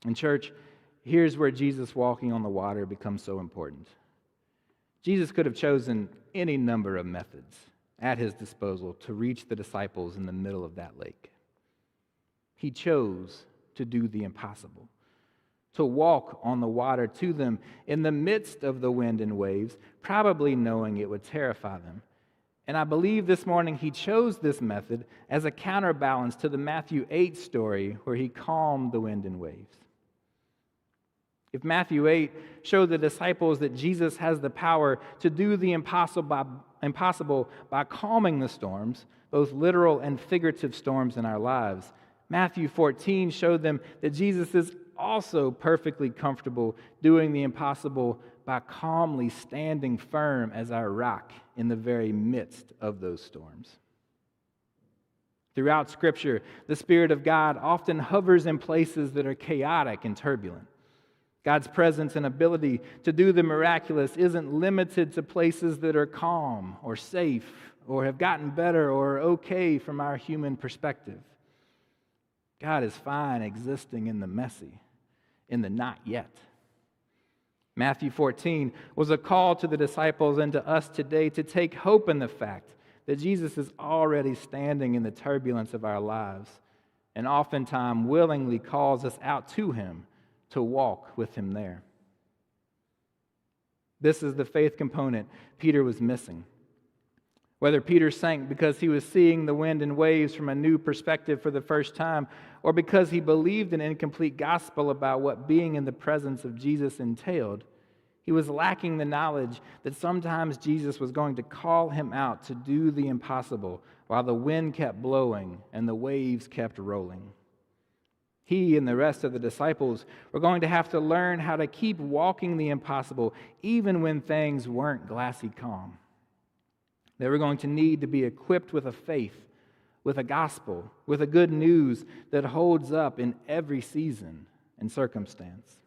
And church, here's where Jesus walking on the water becomes so important. Jesus could have chosen any number of methods at his disposal to reach the disciples in the middle of that lake. He chose to do the impossible, to walk on the water to them in the midst of the wind and waves, probably knowing it would terrify them. And I believe this morning he chose this method as a counterbalance to the Matthew 8 story where he calmed the wind and waves. If Matthew 8 showed the disciples that Jesus has the power to do the impossible by calming the storms, both literal and figurative storms in our lives, Matthew 14 showed them that Jesus is also perfectly comfortable doing the impossible by calmly standing firm as our rock in the very midst of those storms. Throughout Scripture, the Spirit of God often hovers in places that are chaotic and turbulent. God's presence and ability to do the miraculous isn't limited to places that are calm or safe or have gotten better or okay from our human perspective. God is fine existing in the messy, in the not yet. Matthew 14 was a call to the disciples and to us today to take hope in the fact that Jesus is already standing in the turbulence of our lives and oftentimes willingly calls us out to him to walk with him there. This is the faith component Peter was missing. Whether Peter sank because he was seeing the wind and waves from a new perspective for the first time, or because he believed an incomplete gospel about what being in the presence of Jesus entailed, he was lacking the knowledge that sometimes Jesus was going to call him out to do the impossible while the wind kept blowing and the waves kept rolling. He and the rest of the disciples were going to have to learn how to keep walking the impossible even when things weren't glassy calm. They were going to need to be equipped with a faith, with a gospel, with a good news that holds up in every season and circumstance.